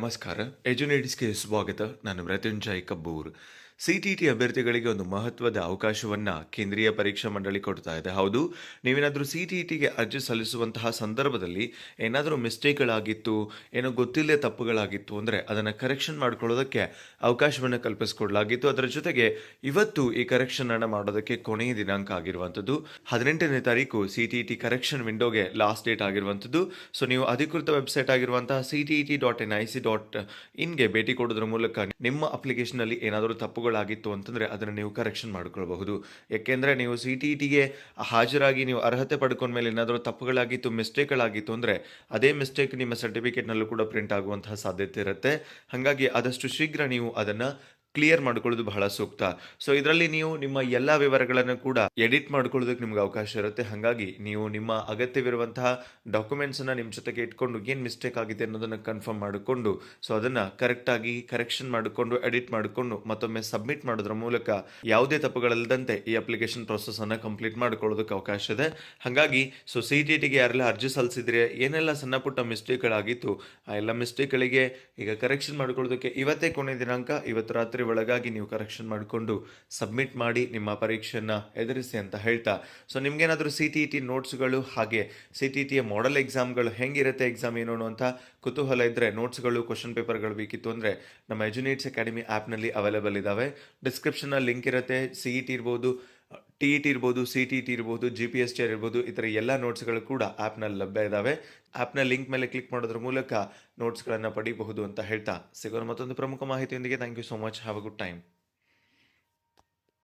ನಮಸ್ಕಾರ. ಎಜುನೇಟ್ಸ್‌ಗೆ ಸ್ವಾಗತ. ನಾನು ಮೃತ್ಯುಂಜಯ್ ಕಬ್ಬೂರ್. ಸಿಟಿಟಿ ಅಭ್ಯರ್ಥಿಗಳಿಗೆ ಒಂದು ಮಹತ್ವದ ಅವಕಾಶವನ್ನ ಕೇಂದ್ರೀಯ ಪರೀಕ್ಷಾ ಮಂಡಳಿ ಕೊಡ್ತಾ ಇದೆ. ಹೌದು, ನೀವೇನಾದರೂ ಸಿಟಿಟಿಗೆ ಅರ್ಜಿ ಸಲ್ಲಿಸುವಂತಹ ಸಂದರ್ಭದಲ್ಲಿ ಏನಾದರೂ ಮಿಸ್ಟೇಕ್‌ಗಳಾಗಿತ್ತು, ಏನೋ ಗೊತ್ತಿಲ್ಲದೆ ತಪ್ಪುಗಳಾಗಿತ್ತು ಅಂದರೆ ಅದನ್ನು ಕರೆಕ್ಷನ್ ಮಾಡ್ಕೊಳ್ಳೋದಕ್ಕೆ ಅವಕಾಶವನ್ನು ಕಲ್ಪಿಸಿಕೊಡಲಾಗಿತ್ತು. ಅದರ ಜೊತೆಗೆ ಇವತ್ತು ಈ ಕರೆಕ್ಷನ್ ಅನ್ನು ಮಾಡೋದಕ್ಕೆ ಕೊನೆಯ ದಿನಾಂಕ ಆಗಿರುವಂಥದ್ದು 18ನೇ ತಾರೀಕು ಸಿಟಿಟಿ ಕರೆಕ್ಷನ್ ವಿಂಡೋಗೆ ಲಾಸ್ಟ್ ಡೇಟ್ ಆಗಿರುವಂಥದ್ದು. ಸೊ ನೀವು ಅಧಿಕೃತ ವೆಬ್ಸೈಟ್ ಆಗಿರುವಂತಹ ctet.nic.in ಗೆ ಭೇಟಿ ಕೊಡೋದ್ರ ಮೂಲಕ ನಿಮ್ಮ ಅಪ್ಲಿಕೇಶನ್‌ನಲ್ಲಿ ಏನಾದರೂ ತಪ್ಪುಗಳಾಗಿತ್ತು ಅಂತಂದ್ರೆ ಅದನ್ನು ನೀವು ಕರೆಕ್ಷನ್ ಮಾಡ್ಕೊಳ್ಬಹುದು. ಯಾಕೆಂದ್ರೆ ನೀವು ಸಿಟಿಟಿಗೆ ಹಾಜರಾಗಿ ನೀವು ಅರ್ಹತೆ ಪಡ್ಕೊಂಡ ಮೇಲೆ ಏನಾದರೂ ತಪ್ಪುಗಳಾಗಿತ್ತು, ಮಿಸ್ಟೇಕ್‌ಗಳಾಗಿತ್ತು ಅಂದ್ರೆ ಅದೇ ಮಿಸ್ಟೇಕ್ ನಿಮ್ಮ ಸರ್ಟಿಫಿಕೇಟ್‌ನಲ್ಲೂ ಕೂಡ ಪ್ರಿಂಟ್ ಆಗುವಂತಹ ಸಾಧ್ಯತೆ ಇರುತ್ತೆ. ಹಾಗಾಗಿ ಆದಷ್ಟು ಶೀಘ್ರ ನೀವು ಅದನ್ನ ಕ್ಲಿಯರ್ ಮಾಡ್ಕೊಳ್ಳೋದು ಬಹಳ ಸೂಕ್ತ. ಸೊ ಇದರಲ್ಲಿ ನೀವು ನಿಮ್ಮ ಎಲ್ಲಾ ವಿವರಗಳನ್ನು ಕೂಡ ಎಡಿಟ್ ಮಾಡ್ಕೊಳ್ಳೋದಕ್ಕೆ ನಿಮ್ಗೆ ಅವಕಾಶ ಇರುತ್ತೆ. ಹಾಗಾಗಿ ನೀವು ನಿಮ್ಮ ಅಗತ್ಯವಿರುವಂತಹ ಡಾಕ್ಯುಮೆಂಟ್ಸ್ ಅನ್ನ ನಿಮ್ಮ ಜೊತೆಗೆ ಇಟ್ಕೊಂಡು ಏನು ಮಿಸ್ಟೇಕ್ ಆಗಿದೆ ಅನ್ನೋದನ್ನ ಕನ್ಫರ್ಮ್ ಮಾಡಿಕೊಂಡು ಸೊ ಅದನ್ನ ಕರೆಕ್ಟ್ ಆಗಿ ಕರೆಕ್ಷನ್ ಮಾಡಿಕೊಂಡು ಎಡಿಟ್ ಮಾಡಿಕೊಂಡು ಮತ್ತೊಮ್ಮೆ ಸಬ್ಮಿಟ್ ಮಾಡೋದ್ರ ಮೂಲಕ ಯಾವುದೇ ತಪ್ಪುಗಳಿಲ್ಲದಂತೆ ಈ ಅಪ್ಲಿಕೇಶನ್ ಪ್ರೊಸೆಸ್ ಅನ್ನ ಕಂಪ್ಲೀಟ್ ಮಾಡ್ಕೊಳ್ಳೋದಕ್ಕೆ ಅವಕಾಶ ಇದೆ. ಹಾಗಾಗಿ ಸೊ ಸಿಟಿಟಿಗೆ ಯಾರೆಲ್ಲ ಅರ್ಜಿ ಸಲ್ಲಿಸಿದ್ರೆ ಏನೆಲ್ಲ ಸಣ್ಣ ಪುಟ್ಟ ಮಿಸ್ಟೇಕ್‌ಗಳಾಗಿತ್ತು ಆ ಎಲ್ಲ ಮಿಸ್ಟೇಕ್‌ಗಳಿಗೆ ಈಗ ಕರೆಕ್ಷನ್ ಮಾಡ್ಕೊಳ್ಳೋದಕ್ಕೆ ಇವತ್ತೇ ಕೊನೆ ದಿನಾಂಕ. ಇವತ್ತು ರಾತ್ರಿ ಒಳಗಾಗಿ ನೀವು ಕರೆಕ್ಷನ್ ಮಾಡಿಕೊಂಡು ಸಬ್ಮಿಟ್ ಮಾಡಿ ನಿಮ್ಮ ಪರೀಕ್ಷೆಯನ್ನ ಎದುರಿಸಿ ಅಂತ ಹೇಳ್ತಾ, ಸೊ ನಿಮ್ಗೇನಾದರೂ ಸಿಟಿಟಿ ನೋಟ್ಸ್ಗಳು ಹಾಗೆ ಸಿಟಿಟಿಯ ಮಾಡೆಲ್ ಎಕ್ಸಾಮ್ಗಳು ಹೆಂಗಿರುತ್ತೆ, ಎಕ್ಸಾಮ್ ಏನು ಅನ್ನುವಂಥ ಕುತೂಹಲ ಇದ್ದರೆ ನೋಟ್ಸ್ಗಳು ಕ್ವಶನ್ ಪೇಪರ್ಗಳು ಬೇಕಿತ್ತು ಅಂದರೆ ನಮ್ಮ ಎಜುನೇಟ್ಸ್ ಅಕಾಡೆಮಿ ಆ್ಯಪ್ನಲ್ಲಿ ಅವೈಲೇಬಲ್ ಇದ್ದಾವೆ. ಡಿಸ್ಕ್ರಿಪ್ಷನಲ್ಲಿ ಲಿಂಕ್ ಇರುತ್ತೆ. CET ಇರ್ಬೋದು, TET ಇರ್ಬೋದು, CTT ಇರ್ಬೋದು, GPSTR ಇರ್ಬೋದು, ಈ ಥರ ಎಲ್ಲ ನೋಟ್ಸ್ಗಳು ಕೂಡ ಆ್ಯಪ್ನಲ್ಲಿ ಲಭ್ಯ ಇದ್ದಾವೆ. ಆ್ಯಪ್ನ ಲಿಂಕ್ ಮೇಲೆ ಕ್ಲಿಕ್ ಮಾಡೋದ್ರ ಮೂಲಕ ನೋಟ್ಸ್ಗಳನ್ನು ಪಡಿಬಹುದು ಅಂತ ಹೇಳ್ತಾ ಸಿಗೋಣ ಮತ್ತೊಂದು ಪ್ರಮುಖ ಮಾಹಿತಿಯೊಂದಿಗೆ. Thank you so much. Have a good time.